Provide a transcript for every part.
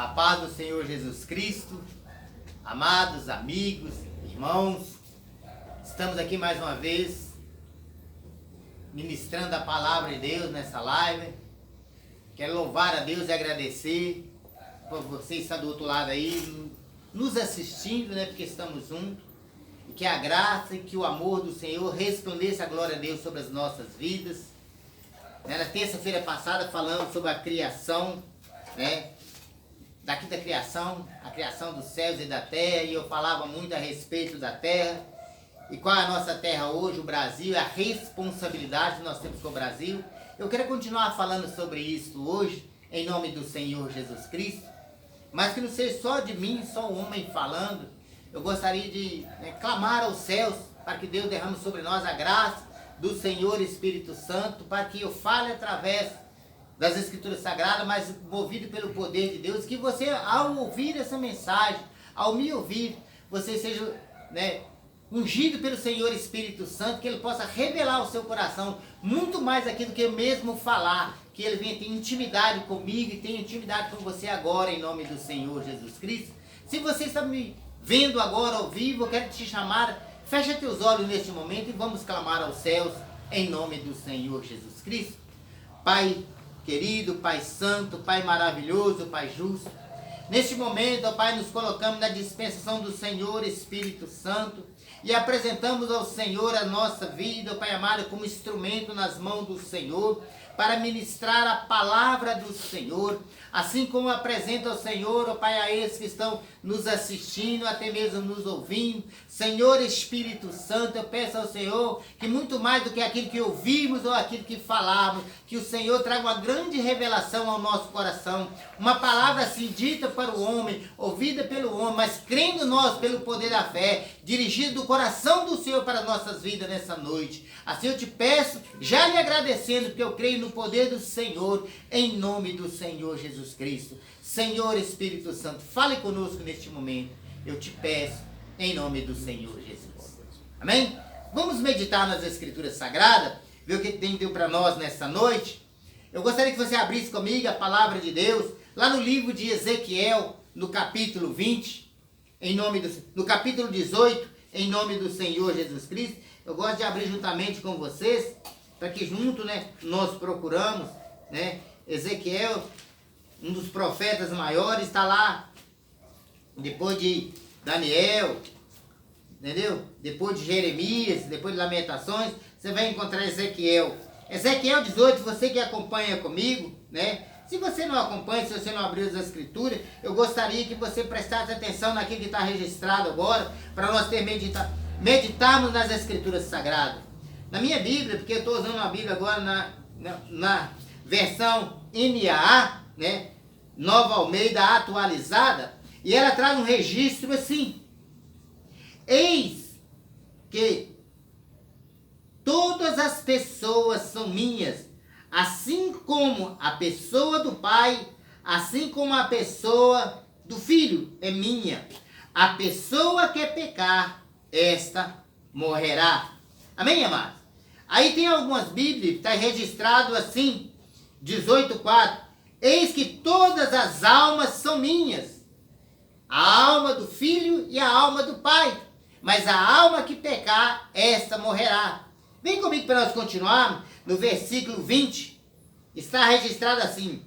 A paz do Senhor Jesus Cristo, amados amigos, irmãos, estamos aqui mais uma vez ministrando a palavra de Deus nessa live. Quero louvar a Deus e agradecer por você estar do outro lado aí, nos assistindo, né? Porque estamos juntos. E que a graça e que o amor do Senhor resplandeça a glória a Deus sobre as nossas vidas. Na terça-feira passada falamos sobre a criação, né? Daqui da criação, a criação dos céus e da terra, e eu falava muito a respeito da terra. E qual é a nossa terra hoje, o Brasil, a responsabilidade que nós temos com o Brasil. Eu quero continuar falando sobre isso hoje, em nome do Senhor Jesus Cristo. Mas que não seja só de mim, só um homem falando. Eu gostaria de clamar aos céus para que Deus derrame sobre nós a graça do Senhor Espírito Santo, para que eu fale através das Escrituras Sagradas, mas movido pelo poder de Deus, que você, ao ouvir essa mensagem, ao me ouvir, você seja ungido pelo Senhor Espírito Santo, que Ele possa revelar ao seu coração muito mais aquilo que eu mesmo falar, que Ele venha ter intimidade comigo e tenha intimidade com você agora, em nome do Senhor Jesus Cristo. Se você está me vendo agora ao vivo, eu quero te chamar, fecha teus olhos neste momento e vamos clamar aos céus, em nome do Senhor Jesus Cristo. Pai querido, Pai santo, Pai maravilhoso, Pai justo, neste momento, ó Pai, nos colocamos na dispensação do Senhor Espírito Santo e apresentamos ao Senhor a nossa vida, ó Pai amado, como instrumento nas mãos do Senhor, para ministrar a palavra do Senhor, assim como apresenta ao Senhor, ó Pai, a esses que estão nos assistindo, até mesmo nos ouvindo. Senhor Espírito Santo, eu peço ao Senhor que muito mais do que aquilo que ouvimos ou aquilo que falamos, que o Senhor traga uma grande revelação ao nosso coração, uma palavra assim dita para o homem, ouvida pelo homem, mas crendo nós pelo poder da fé, dirigida do coração do Senhor para as nossas vidas nessa noite. Assim eu te peço, já lhe agradecendo, porque eu creio no poder do Senhor, em nome do Senhor Jesus Cristo. Senhor Espírito Santo, fale conosco neste momento, eu te peço, em nome do Senhor Jesus. Amém? Vamos meditar nas Escrituras Sagradas, ver o que tem Deus para nós nessa noite. Eu gostaria que você abrisse comigo a palavra de Deus, lá no livro de Ezequiel, no capítulo 20, no capítulo 18, em nome do Senhor Jesus Cristo. Eu gosto de abrir juntamente com vocês, para que junto, nós procuramos, Ezequiel, um dos profetas maiores, está lá, depois de Daniel, entendeu? Depois de Jeremias, depois de Lamentações, você vai encontrar Ezequiel. Ezequiel 18, você que acompanha comigo, Se você não acompanha, se você não abriu as Escrituras, eu gostaria que você prestasse atenção naquilo que está registrado agora, para nós meditarmos nas Escrituras Sagradas. Na minha Bíblia, porque eu estou usando uma Bíblia agora na versão NAA, Nova Almeida atualizada, e ela traz um registro assim: eis que todas as pessoas são minhas, assim como a pessoa do Pai, assim como a pessoa do Filho é minha. A pessoa que pecar, esta morrerá. Amém, amados? Aí tem algumas Bíblias, está registrado assim, 18:4. Eis que todas as almas são minhas, a alma do Filho e a alma do Pai, mas a alma que pecar, esta morrerá. Vem comigo para nós continuarmos, no versículo 20, está registrado assim: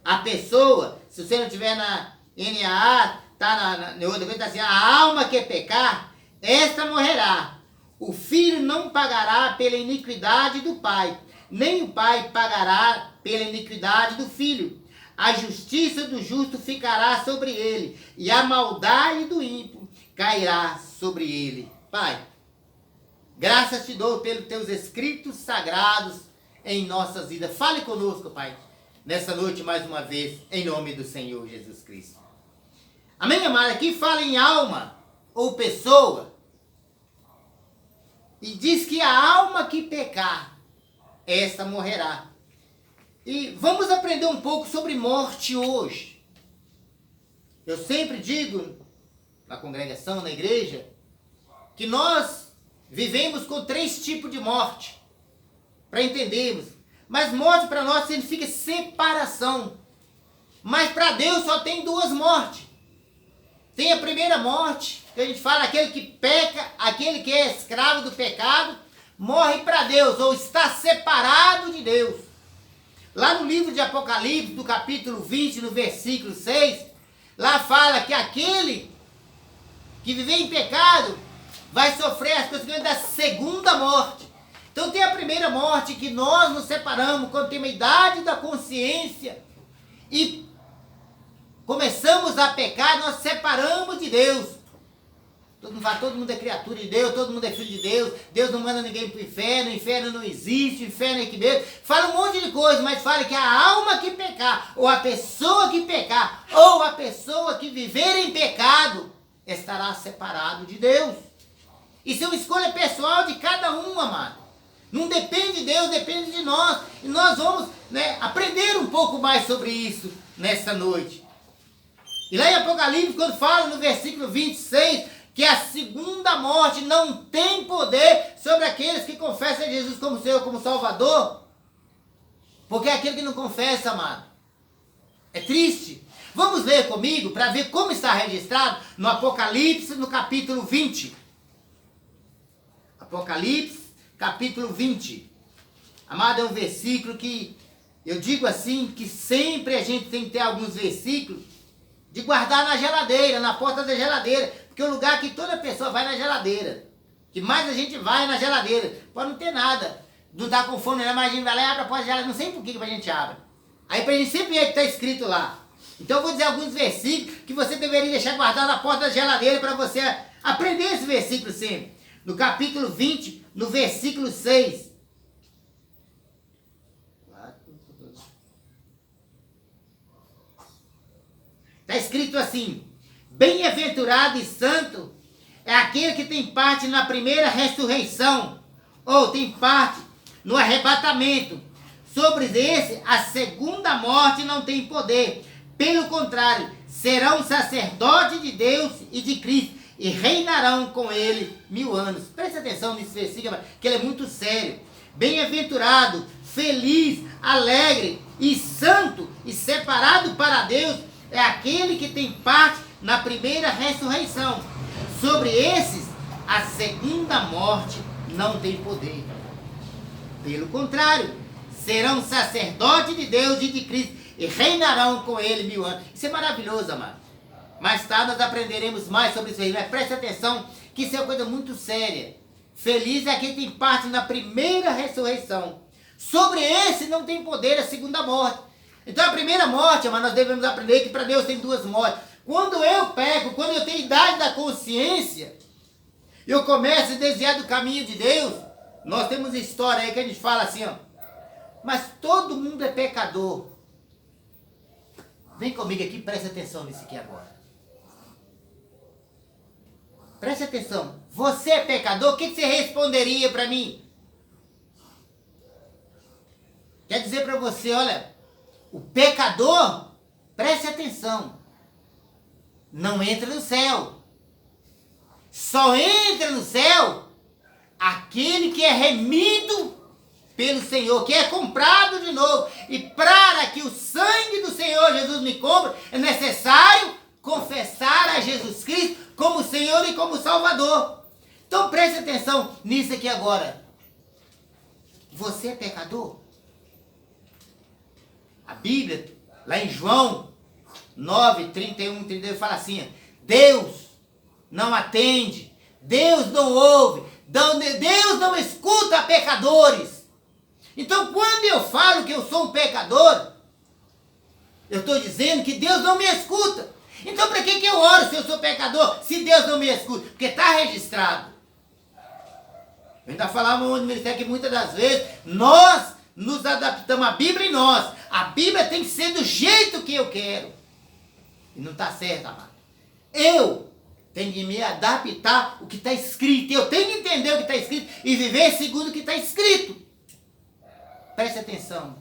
a pessoa, se você não tiver na NAA, está na outra, está assim: a alma que pecar, esta morrerá. O filho não pagará pela iniquidade do pai, nem o pai pagará pela iniquidade do filho. A justiça do justo ficará sobre ele, e a maldade do ímpio cairá sobre ele. Pai, graças te dou pelos teus escritos sagrados em nossas vidas. Fale conosco, Pai, nessa noite mais uma vez, em nome do Senhor Jesus Cristo. Amém, amado? Aqui fala em alma ou pessoa, e diz que a alma que pecar, esta morrerá. E vamos aprender um pouco sobre morte hoje. Eu sempre digo, na congregação, na igreja, que nós vivemos com 3 tipos de morte, para entendermos. Mas morte para nós significa separação. Mas para Deus só tem duas mortes. Tem a primeira morte, que a gente fala, aquele que peca, aquele que é escravo do pecado, morre para Deus, ou está separado de Deus. Lá no livro de Apocalipse, do capítulo 20, no versículo 6, lá fala que aquele que viver em pecado vai sofrer as consequências da segunda morte. Então tem a primeira morte, que nós nos separamos quando temos a idade da consciência e começamos a pecar, nós separamos de Deus. Todo mundo fala, todo mundo é criatura de Deus, todo mundo é filho de Deus, Deus não manda ninguém para o inferno não existe, o inferno é aqui mesmo. Fala um monte de coisa, mas fala que a alma que pecar, ou a pessoa que pecar, ou a pessoa que viver em pecado, estará separado de Deus. Isso é uma escolha pessoal de cada um, amado. Não depende de Deus, depende de nós. E nós vamos, aprender um pouco mais sobre isso nessa noite. E lá em Apocalipse, quando fala no versículo 26, que a segunda morte não tem poder sobre aqueles que confessam Jesus como Senhor, como Salvador. Porque é aquele que não confessa, amado. É triste. Vamos ler comigo para ver como está registrado no Apocalipse, no capítulo 20. Apocalipse, capítulo 20. Amado, é um versículo que eu digo assim, que sempre a gente tem que ter alguns versículos de guardar na geladeira, na porta da geladeira. Porque o lugar que toda pessoa vai na geladeira. Que mais a gente vai é na geladeira. Pode não ter nada. Não tá com fome, mas a gente vai lá e abre a porta da geladeira. Não sei por que a gente abre. Aí pra gente sempre ver que está escrito lá. Então eu vou dizer alguns versículos que você deveria deixar guardado na porta da geladeira para você aprender esse versículo sempre. No capítulo 20, no versículo 6. Está escrito assim: bem-aventurado e santo é aquele que tem parte na primeira ressurreição, ou tem parte no arrebatamento. Sobre esse, a segunda morte não tem poder. Pelo contrário, serão sacerdotes de Deus e de Cristo, e reinarão com ele 1000 anos. Preste atenção nesse versículo, que ele é muito sério. Bem-aventurado, feliz, alegre e santo e separado para Deus é aquele que tem parte na primeira ressurreição. Sobre esses, a segunda morte não tem poder. Pelo contrário, serão sacerdotes de Deus e de Cristo e reinarão com ele 1000 anos. Isso é maravilhoso, amado. Mais tarde nós aprenderemos mais sobre isso aí, mas preste atenção que isso é uma coisa muito séria. Feliz é quem tem parte na primeira ressurreição. Sobre esse não tem poder a segunda morte. Então a primeira morte, mas nós devemos aprender que para Deus tem duas mortes. Quando eu peco, quando eu tenho idade da consciência, eu começo a desviar do caminho de Deus. Nós temos história aí que a gente fala assim, ó. Mas todo mundo é pecador. Vem comigo aqui, preste atenção nisso aqui agora. Preste atenção. Você é pecador? O que você responderia para mim? Quer dizer para você, olha, o pecador, preste atenção, não entra no céu. Só entra no céu aquele que é remido pelo Senhor, que é comprado de novo. E para que o sangue do Senhor Jesus me compre, é necessário confessar a Jesus Cristo como Senhor e como Salvador. Então preste atenção nisso aqui agora. Você é pecador? A Bíblia, lá em João 9, 31, 32, fala assim: Deus não atende, Deus não ouve, Deus não escuta pecadores. Então, quando eu falo que eu sou um pecador, eu estou dizendo que Deus não me escuta. Então, para que eu oro se eu sou pecador, se Deus não me escuta? Porque está registrado. Eu ainda falava no ministério que muitas das vezes nós nos adaptamos à Bíblia e nós. A Bíblia tem que ser do jeito que eu quero. E não está certo, amado. Eu tenho que me adaptar ao que está escrito. Eu tenho que entender o que está escrito e viver segundo o que está escrito. Preste atenção.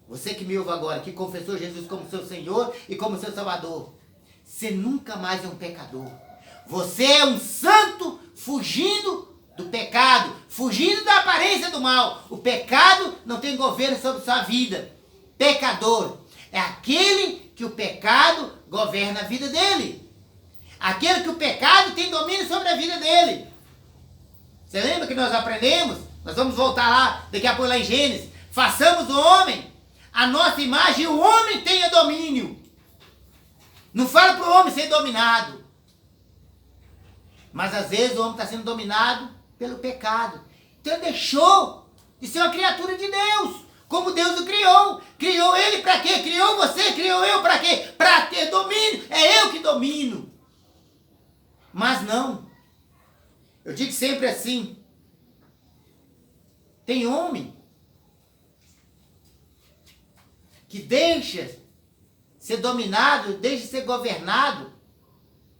Você que me ouve agora, que confessou Jesus como seu Senhor e como seu Salvador. Você nunca mais é um pecador. Você é um santo fugindo do pecado, fugindo da aparência do mal. O pecado não tem governo sobre sua vida. Pecador é aquele que o pecado governa a vida dele. Aquele que o pecado tem domínio sobre a vida dele. Você lembra que nós aprendemos? Nós vamos voltar lá, daqui a pouco lá em Gênesis. Façamos o homem a nossa imagem e o homem tenha domínio. Não fala para o homem ser dominado. Mas às vezes o homem está sendo dominado pelo pecado. Então ele deixou de ser uma criatura de Deus. Como Deus o criou. Criou ele para quê? Criou você, criou eu para quê? Para ter domínio. É eu que domino. Mas não. Eu digo sempre assim. Tem homem que deixa ser dominado, deixa ser governado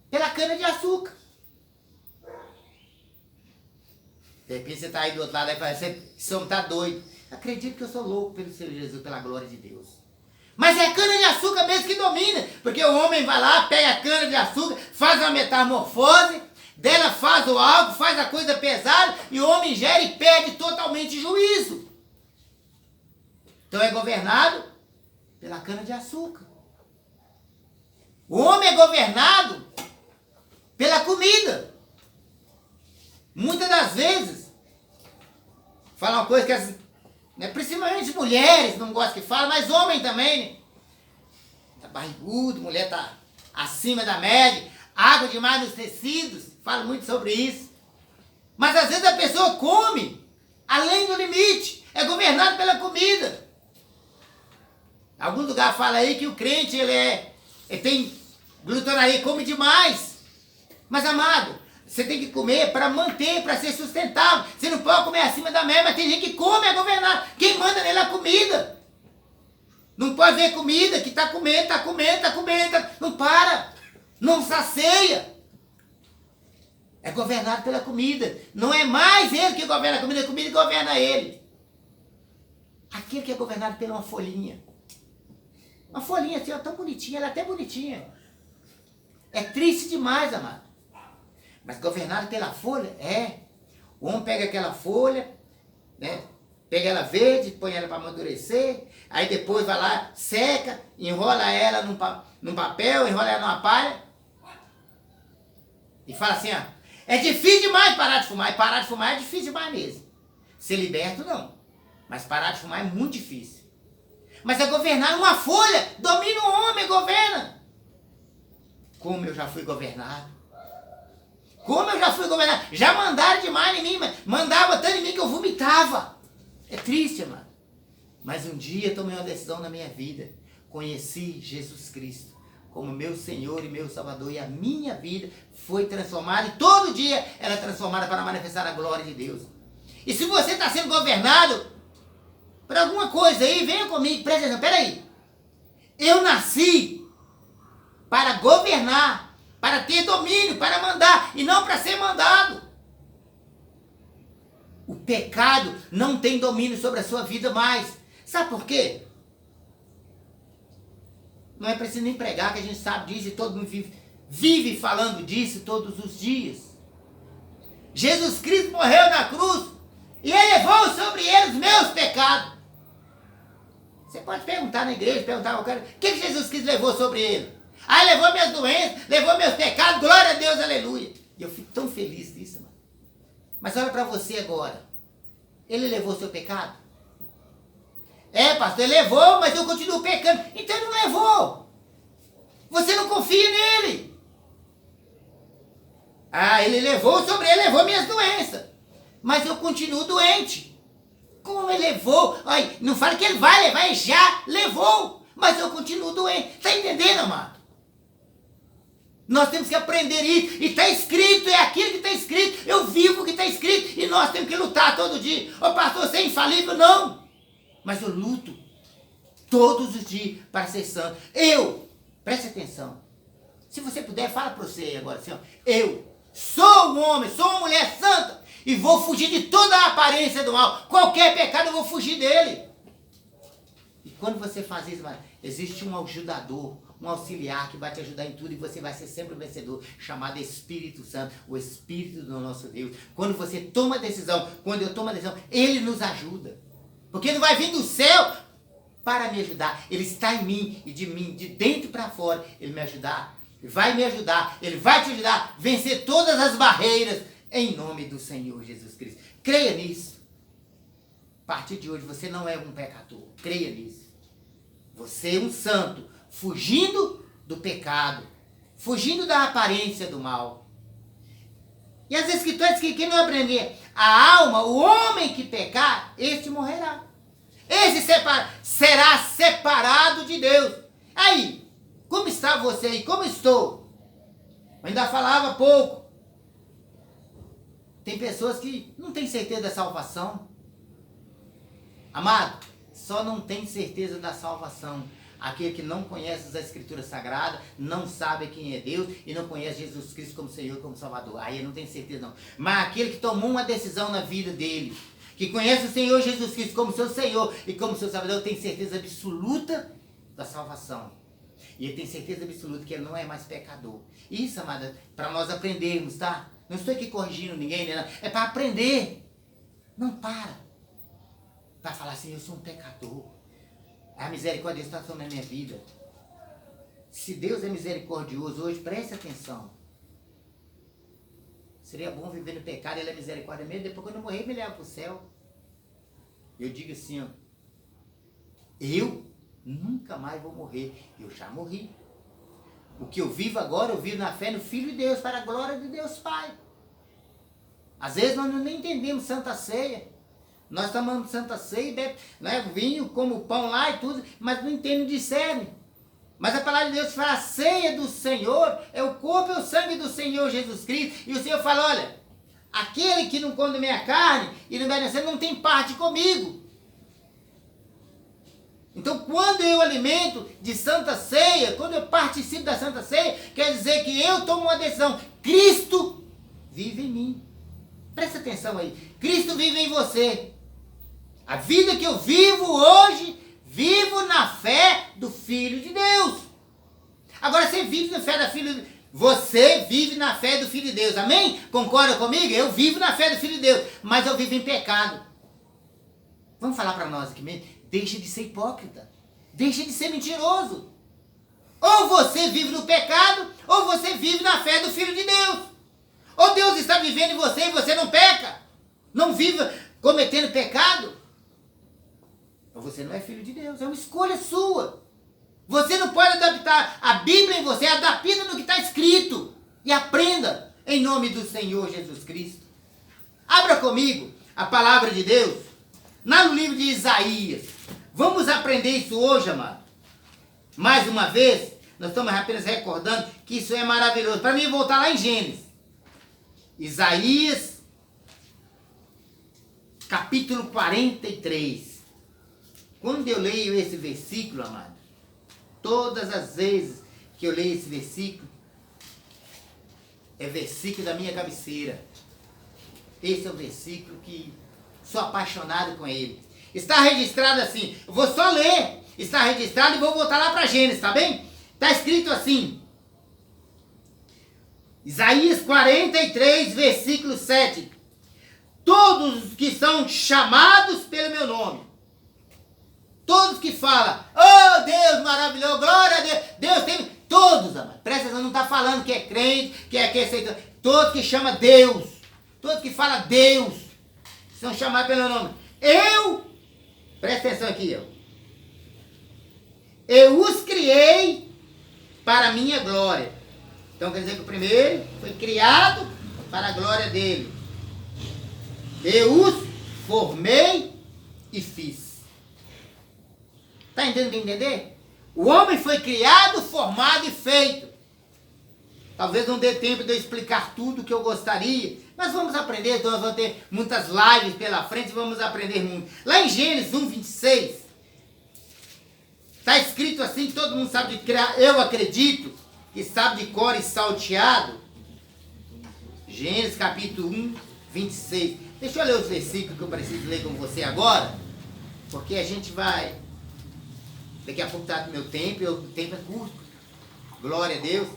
pela cana-de-açúcar. De repente você está aí do outro lado e fala, esse homem está doido. Acredito que eu sou louco pelo Senhor Jesus, pela glória de Deus. Mas é a cana-de-açúcar mesmo que domina. Porque o homem vai lá, pega a cana-de-açúcar, faz uma metamorfose, dela faz o álcool, faz a coisa pesada, e o homem gera e perde totalmente juízo. Então é governado pela cana-de-açúcar. O homem é governado pela comida. Muitas das vezes, fala uma coisa que as, né, principalmente mulheres não gostam que fala, mas homem também, né? Tá barrigudo, mulher tá acima da média, água demais nos tecidos, fala muito sobre isso. Mas às vezes a pessoa come além do limite, é governado pela comida. Algum lugar fala aí que o crente, ele tem glutonaria, come demais. Mas, amado, você tem que comer para manter, para ser sustentável. Você não pode comer acima da média, mas tem gente que come, é governado. Quem manda nele é a comida. Não pode ver comida que está comendo, não para. Não sacia. É governado pela comida. Não é mais ele que governa a comida que governa ele. Aquele que é governado por uma folhinha. Uma folhinha assim, ó, tão bonitinha, ela é até bonitinha. É triste demais, amado. Mas governado pela folha, é. O homem pega aquela folha, né? Pega ela verde, põe ela para amadurecer, aí depois vai lá, seca, enrola ela num papel, enrola ela numa palha. E fala assim, ó, é difícil demais parar de fumar. E parar de fumar é difícil demais mesmo. Ser liberto, não. Mas parar de fumar é muito difícil. Mas é governar uma folha. Domina o homem, governa. Como eu já fui governado. Já mandaram demais em mim. Mandava tanto em mim que eu vomitava. É triste, mano. Mas um dia eu tomei uma decisão na minha vida. Conheci Jesus Cristo como meu Senhor e meu Salvador. E a minha vida foi transformada. E todo dia ela é transformada para manifestar a glória de Deus. E se você está sendo governado por alguma coisa aí, venha comigo, presta atenção, peraí. Eu nasci para governar, para ter domínio, para mandar, e não para ser mandado. O pecado não tem domínio sobre a sua vida mais. Sabe por quê? Não é preciso nem pregar, que a gente sabe disso, e todo mundo vive falando disso todos os dias. Jesus Cristo morreu na cruz, e Ele levou sobre Ele os meus pecados. Você pode perguntar na igreja, perguntar ao cara, o que Jesus Cristo levou sobre ele? Ah, ele levou minhas doenças, levou meus pecados, glória a Deus, aleluia. E eu fico tão feliz disso, mano. Mas olha para você agora. Ele levou seu pecado? É, pastor, ele levou, mas eu continuo pecando. Então ele não levou. Você não confia nele. Ah, ele levou sobre ele, levou minhas doenças. Mas eu continuo doente. Como ele levou? Ai, não fala que ele vai levar, ele já levou. Mas eu continuo doente. Está entendendo, amado? Nós temos que aprender isso. E está escrito, é aquilo que está escrito. Eu vivo o que está escrito. E nós temos que lutar todo dia. Ô pastor, você é infalível? Não. Mas eu luto todos os dias para ser santo. Preste atenção. Se você puder, fala para você agora assim, ó. Eu sou um homem, sou uma mulher santa. E vou fugir de toda a aparência do mal. Qualquer pecado eu vou fugir dele. E quando você faz isso, existe um ajudador, um auxiliar que vai te ajudar em tudo. E você vai ser sempre o vencedor, chamado Espírito Santo, o Espírito do nosso Deus. Quando você toma a decisão, quando eu tomo a decisão, Ele nos ajuda. Porque não vai vir do céu para me ajudar. Ele está em mim e de mim, de dentro para fora, ele me ajudar. Ele vai me ajudar, ele vai te ajudar a vencer todas as barreiras em nome do Senhor Jesus Cristo. Creia nisso. A partir de hoje você não é um pecador. Creia nisso. Você é um santo, fugindo do pecado, fugindo da aparência do mal. E as escrituras que quem não aprender a alma, o homem que pecar, este morrerá. Esse será separado de Deus. Aí, como está você aí? Como estou? Eu ainda falava pouco. Tem pessoas que não têm certeza da salvação. Amado, só não tem certeza da salvação aquele que não conhece as Escrituras Sagradas, não sabe quem é Deus e não conhece Jesus Cristo como Senhor e como Salvador. Aí ele não tem certeza não. Mas aquele que tomou uma decisão na vida dele, que conhece o Senhor Jesus Cristo como seu Senhor e como seu Salvador, tem certeza absoluta da salvação. E ele tem certeza absoluta que ele não é mais pecador. Isso, amada, para nós aprendermos, tá? Não estou aqui corrigindo ninguém, né? É para aprender. Não para falar assim, eu sou um pecador. A misericórdia está sobre a minha vida. Se Deus é misericordioso hoje, preste atenção. Seria bom viver no pecado, ele é misericórdia mesmo. Depois quando eu morrer, me leva para o céu. Eu digo assim, ó, eu nunca mais vou morrer. Eu já morri. O que eu vivo agora, eu vivo na fé no Filho de Deus, para a glória de Deus Pai. Às vezes nós não entendemos Santa Ceia. Nós tomamos Santa Ceia, né, vinho, como pão lá e tudo, mas não entendem de sério. Mas a palavra de Deus fala, a ceia do Senhor é o corpo e o sangue do Senhor Jesus Cristo. E o Senhor fala, olha, aquele que não come minha carne e não bebe minha sangue não tem parte comigo. Então, quando eu alimento de Santa Ceia, quando eu participo da Santa Ceia, quer dizer que eu tomo uma decisão. Cristo vive em mim. Presta atenção aí. Cristo vive em você. A vida que eu vivo hoje, vivo na fé do Filho de Deus. Agora você vive na fé do Filho de Deus. Você vive na fé do Filho de Deus. Amém? Concorda comigo? Eu vivo na fé do Filho de Deus. Mas eu vivo em pecado. Vamos falar para nós aqui mesmo? Deixa de ser hipócrita. Deixa de ser mentiroso. Ou você vive no pecado, ou você vive na fé do Filho de Deus. Ou Deus está vivendo em você e você não peca. Não vive cometendo pecado. Ou você não é filho de Deus. É uma escolha sua. Você não pode adaptar a Bíblia em você. Adapta no que está escrito. E aprenda em nome do Senhor Jesus Cristo. Abra comigo a palavra de Deus. Lá no livro de Isaías. Vamos aprender isso hoje, amado. Mais uma vez, nós estamos apenas recordando que isso é maravilhoso. Para mim, voltar lá em Gênesis. Isaías, capítulo 43. Quando eu leio esse versículo, amado, todas as vezes que eu leio esse versículo, é versículo da minha cabeceira. Esse é o versículo que sou apaixonado com ele. Está registrado assim, eu vou só ler, está registrado e vou voltar lá para Gênesis, tá bem? Está escrito assim, Isaías 43, versículo 7. Todos os que são chamados pelo meu nome, todos que falam, oh Deus maravilhoso, glória a Deus, Deus tem, todos, amado, presta atenção, não está falando que é crente, que é aceita, todos que chamam Deus, todos que falam Deus, são chamados pelo nome. Presta atenção aqui, eu os criei para a minha glória. Então quer dizer que o primeiro foi criado para a glória dele. Eu os formei e fiz. Está entendendo o que entender? O homem foi criado, formado e feito. Talvez não dê tempo de eu explicar tudo o que eu gostaria, mas vamos aprender, então nós vamos ter muitas lives pela frente e vamos aprender muito. Lá em Gênesis 1, 26, está escrito assim, todo mundo sabe de criar, eu acredito que sabe de cor e salteado. Gênesis capítulo 1, 26. Deixa eu ler os versículos que eu preciso ler com você agora, porque a gente vai, daqui a pouco está no meu tempo, e o tempo é curto. Glória a Deus.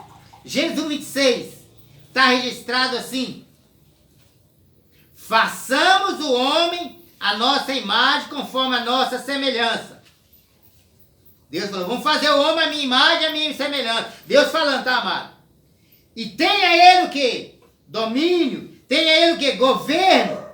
Gênesis 1, 26, está registrado assim, façamos o homem a nossa imagem conforme a nossa semelhança. Deus falou, vamos fazer o homem a minha imagem, a minha semelhança. Deus falando, tá, amado? E tenha ele o quê? Domínio. Tenha ele o quê? Governo.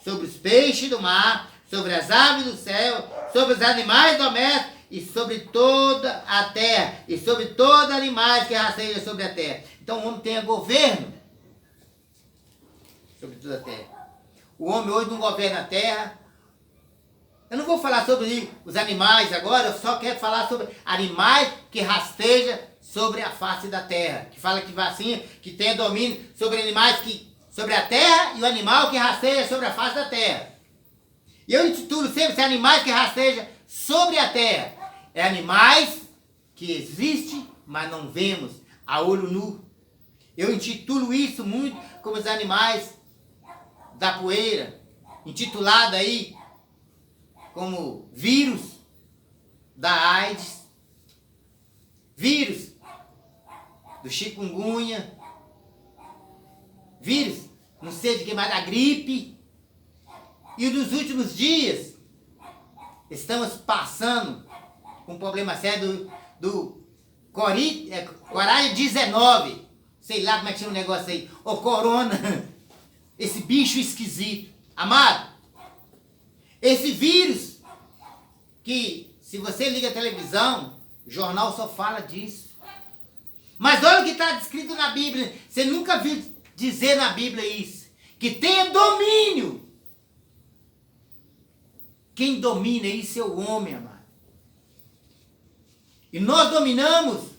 Sobre os peixes do mar, sobre as aves do céu, sobre os animais domésticos e sobre toda a terra. E sobre todos os animais que rastejam sobre a terra. Então o homem tenha governo sobre toda a terra. O homem hoje não governa a terra. Eu não vou falar sobre os animais agora, eu só quero falar sobre animais que rastejam sobre a face da terra. Que fala que vacina, que tem domínio sobre animais sobre a terra e o animal que rasteja sobre a face da terra. E eu intitulo sempre esse animais que rastejam sobre a terra. É animais que existem, mas não vemos a olho nu. Eu intitulo isso muito como os animais da poeira, intitulado aí como vírus da AIDS, vírus do chikungunya, vírus, não sei de que mais, da gripe. E nos últimos dias, estamos passando com um problema sério do Corona-19, sei lá como é que chama o negócio aí, o corona, esse bicho esquisito. Amado, esse vírus, que se você liga a televisão, o jornal só fala disso. Mas olha o que está descrito na Bíblia. Você nunca viu dizer na Bíblia isso. Que tenha domínio. Quem domina isso é o homem, amado. E nós dominamos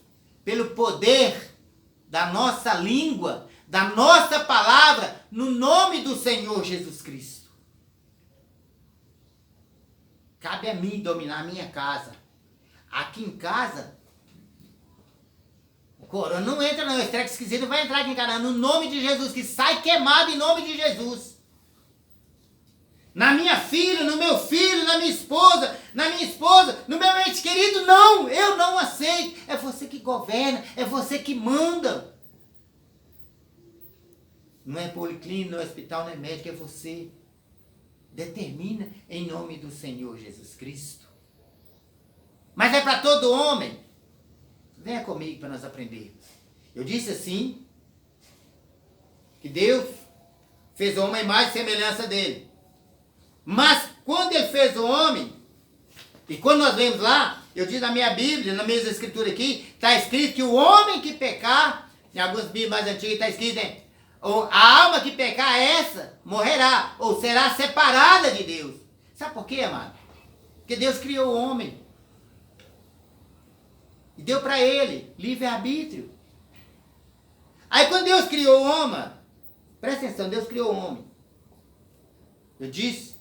pelo poder da nossa língua, da nossa palavra, no nome do Senhor Jesus Cristo. Cabe a mim dominar a minha casa. Aqui em casa, o corona não entra não, esse treco esquisito não vai entrar aqui em casa, no nome de Jesus, que sai queimado em nome de Jesus. Na minha filha, no meu filho, na minha esposa, no meu ente querido, não, eu não aceito. É você que governa, é você que manda. Não é policlínica, não é hospital, não é médico, é você. Determina em nome do Senhor Jesus Cristo. Mas é para todo homem. Venha comigo para nós aprendermos. Eu disse assim, que Deus fez o homem à imagem e semelhança dele. Mas quando ele fez o homem, e quando nós vemos lá, eu disse na minha Bíblia, na minha escritura aqui, está escrito que o homem que pecar, em algumas Bíblias mais antigas está escrito, né? A alma que pecar essa, morrerá, ou será separada de Deus. Sabe por quê, amado? Porque Deus criou o homem. E deu para ele livre-arbítrio. Aí quando Deus criou o homem, presta atenção, Deus criou o homem. Eu disse,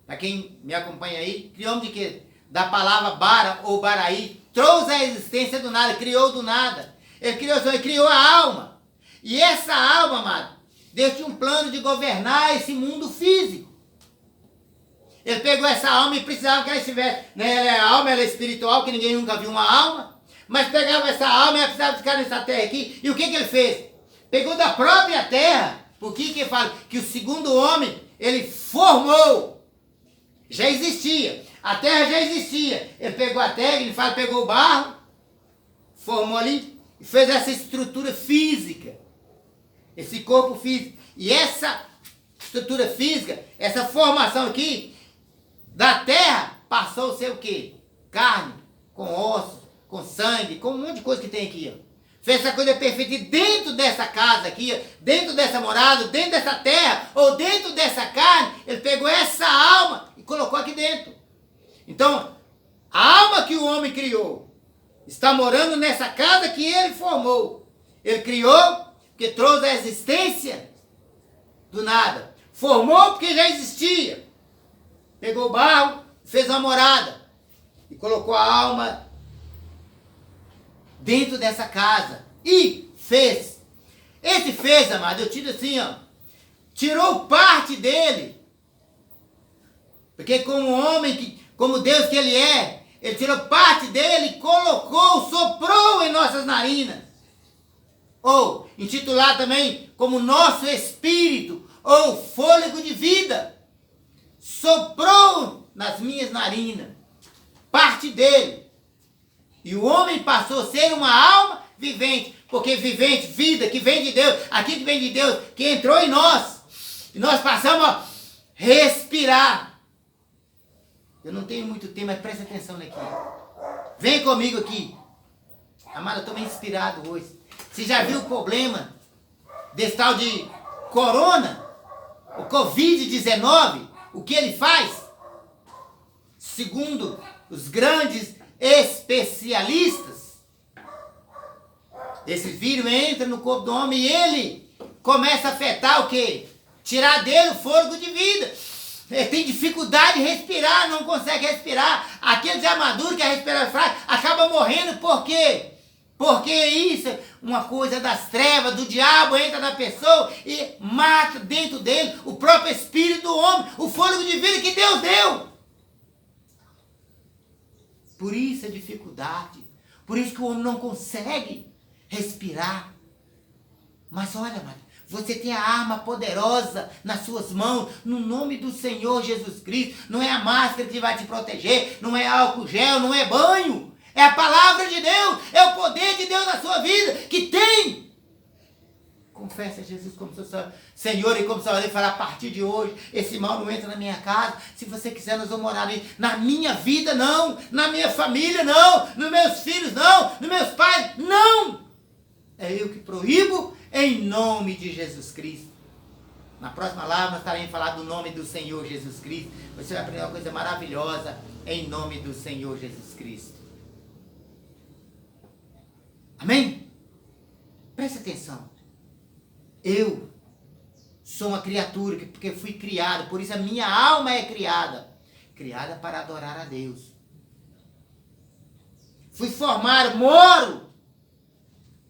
para quem me acompanha aí, criou o homem de quê? Da palavra bara ou baraí, trouxe a existência do nada, criou do nada. Ele criou a alma. E essa alma, amado, Deus tinha um plano de governar esse mundo físico. Ele pegou essa alma e precisava que ela estivesse, né? A alma ela é espiritual, que ninguém nunca viu uma alma, mas pegava essa alma e ela precisava ficar nessa terra aqui. E o que ele fez? Pegou da própria terra, porque que fala que o segundo homem, ele formou, já existia, a terra já existia. Ele pegou a terra, ele fala, pegou o barro, formou ali e fez essa estrutura física. Esse corpo físico. E essa estrutura física, essa formação aqui, da terra, passou a ser o quê? Carne, com ossos, com sangue, com um monte de coisa que tem aqui. Ó. Fez essa coisa perfeita. E dentro dessa casa aqui, ó, dentro dessa morada, dentro dessa terra, ou dentro dessa carne, ele pegou essa alma e colocou aqui dentro. Então, a alma que o homem criou está morando nessa casa que ele formou. Ele criou porque trouxe a existência do nada. Formou porque já existia. Pegou o barro, fez uma morada. E colocou a alma dentro dessa casa. E fez. Esse fez, amado, eu tiro assim, ó. Tirou parte dele. Porque como homem, como Deus que ele é, ele tirou parte dele, colocou, soprou em nossas narinas. Ou intitular também como nosso espírito, ou fôlego de vida, soprou nas minhas narinas, parte dele. E o homem passou a ser uma alma vivente. Porque vivente, vida, que vem de Deus, aquilo que vem de Deus, que entrou em nós. E nós passamos a respirar. Eu não tenho muito tempo, mas presta atenção aqui. Vem comigo aqui. Amado, eu estou meio inspirado hoje. Você já viu o problema desse tal de corona? O Covid-19? O que ele faz? Segundo os grandes especialistas, esse vírus entra no corpo do homem e ele começa a afetar o quê? Tirar dele o fôlego de vida. Ele tem dificuldade de respirar, não consegue respirar. Aquele já maduro que é respirar fraco acaba morrendo. Por quê? Porque isso é uma coisa das trevas, do diabo entra na pessoa e mata dentro dele o próprio espírito do homem, o fôlego de vida que Deus deu. Por isso a dificuldade, por isso que o homem não consegue respirar. Mas olha, mano, você tem a arma poderosa nas suas mãos, no nome do Senhor Jesus Cristo. Não é a máscara que vai te proteger, não é álcool gel, não é banho. É a palavra de Deus, é o poder de Deus na sua vida, que tem. Confessa Jesus como seu Senhor e como seu Senhor. Falar, a partir de hoje, esse mal não entra na minha casa. Se você quiser, nós vamos morar ali. Na minha vida, não. Na minha família, não. Nos meus filhos, não. Nos meus pais, não. É eu que proíbo em nome de Jesus Cristo. Na próxima live, nós estaremos falando do nome do Senhor Jesus Cristo. Você vai aprender uma coisa maravilhosa em nome do Senhor Jesus Cristo. Amém? Preste atenção. Eu sou uma criatura porque fui criado, por isso a minha alma é criada. Criada para adorar a Deus. Fui formado, moro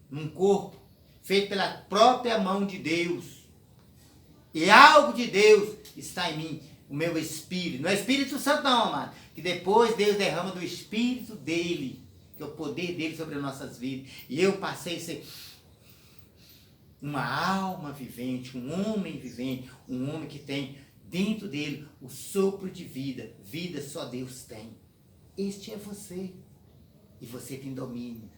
num corpo feito pela própria mão de Deus. E algo de Deus está em mim, o meu espírito. Não é Espírito Santo não, amado. Que depois Deus derrama do espírito dele, que é o poder dele sobre as nossas vidas. E eu passei a ser uma alma vivente, um homem vivente, um homem que tem dentro dele o sopro de vida. Vida só Deus tem. Este é você. E você tem domínio.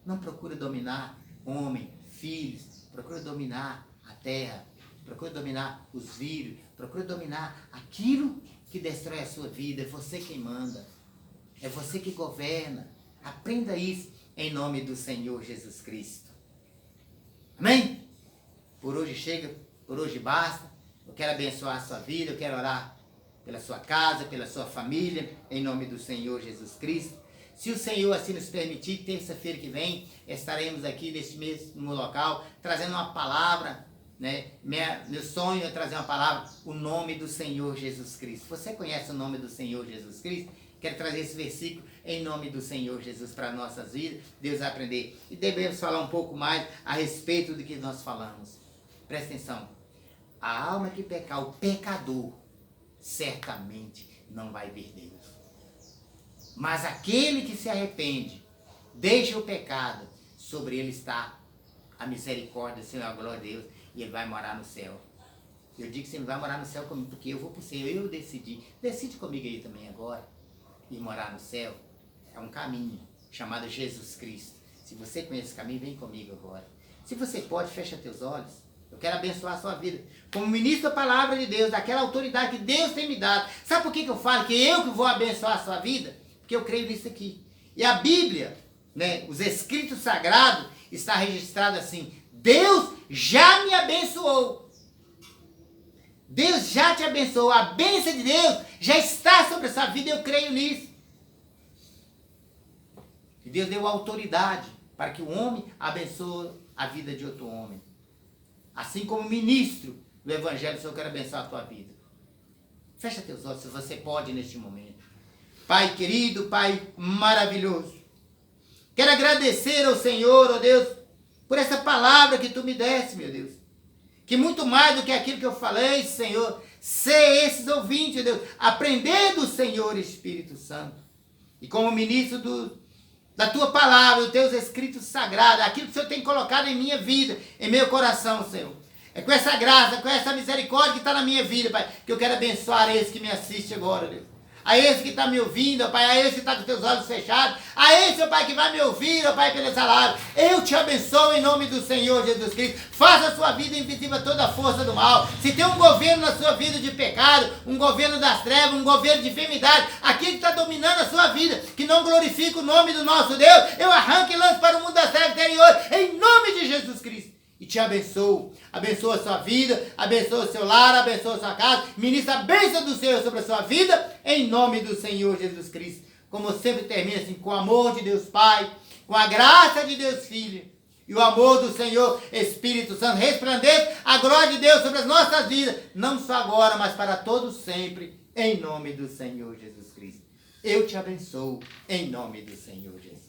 Não procura dominar homem, filhos. Procura dominar a terra. Procura dominar os vírus. Procura dominar aquilo que destrói a sua vida. É você quem manda. É você que governa. Aprenda isso em nome do Senhor Jesus Cristo. Amém? Por hoje chega, por hoje basta. Eu quero abençoar a sua vida, eu quero orar pela sua casa, pela sua família, em nome do Senhor Jesus Cristo. Se o Senhor assim nos permitir, terça-feira que vem, estaremos aqui neste mesmo local, trazendo uma palavra, né? Meu sonho é trazer uma palavra, o nome do Senhor Jesus Cristo. Você conhece o nome do Senhor Jesus Cristo? Quero trazer esse versículo em nome do Senhor Jesus para nossas vidas. Deus vai aprender. E devemos falar um pouco mais a respeito do que nós falamos. Presta atenção. A alma que pecar, o pecador, certamente não vai ver Deus. Mas aquele que se arrepende, deixa o pecado, sobre ele está a misericórdia, Senhor, a glória de Deus, e ele vai morar no céu. Eu digo que você não vai morar no céu comigo, porque eu vou para o céu, eu decidi. Decide comigo aí também agora. E morar no céu é um caminho chamado Jesus Cristo. Se você conhece esse caminho, vem comigo agora. Se você pode, fecha teus olhos. Eu quero abençoar a sua vida. Como ministro da palavra de Deus, daquela autoridade que Deus tem me dado. Sabe por que eu falo que eu que vou abençoar a sua vida? Porque eu creio nisso aqui. E a Bíblia, né, os escritos sagrados, está registrado assim: Deus já me abençoou. Deus já te abençoou. A bênção de Deus já está sobre a sua vida. Eu creio nisso. E Deus deu autoridade para que o homem abençoe a vida de outro homem. Assim como ministro do Evangelho, o Senhor quer abençoar a tua vida. Fecha teus olhos, se você pode, neste momento. Pai querido, Pai maravilhoso. Quero agradecer ao Senhor, ó Deus, por essa palavra que Tu me deste, meu Deus. Que muito mais do que aquilo que eu falei, Senhor, ser esses ouvintes, Deus, aprender do Senhor Espírito Santo. E como ministro da Tua palavra, dos Teus escritos sagrados, aquilo que o Senhor tem colocado em minha vida, em meu coração, Senhor. É com essa graça, com essa misericórdia que está na minha vida, Pai, que eu quero abençoar esse que me assiste agora, Deus. a esse que está me ouvindo, ó Pai, a esse que está com teus olhos fechados, a esse, ó Pai, que vai me ouvir, ó Pai, pela palavra. Eu te abençoo em nome do Senhor Jesus Cristo. Faça a sua vida invisível toda a força do mal. Se tem um governo na sua vida de pecado, um governo das trevas, um governo de enfermidade, aquele que está dominando a sua vida, que não glorifica o nome do nosso Deus, eu arranco e lanço para o mundo das trevas interior, em nome de Jesus Cristo. E te abençoo. Abençoa a sua vida, abençoa o seu lar, abençoa a sua casa. Ministra a bênção do Senhor sobre a sua vida, em nome do Senhor Jesus Cristo. Como sempre termina assim, com o amor de Deus Pai, com a graça de Deus Filho, e o amor do Senhor Espírito Santo resplandeça a glória de Deus sobre as nossas vidas, não só agora, mas para todos sempre, em nome do Senhor Jesus Cristo. Eu te abençoo, em nome do Senhor Jesus.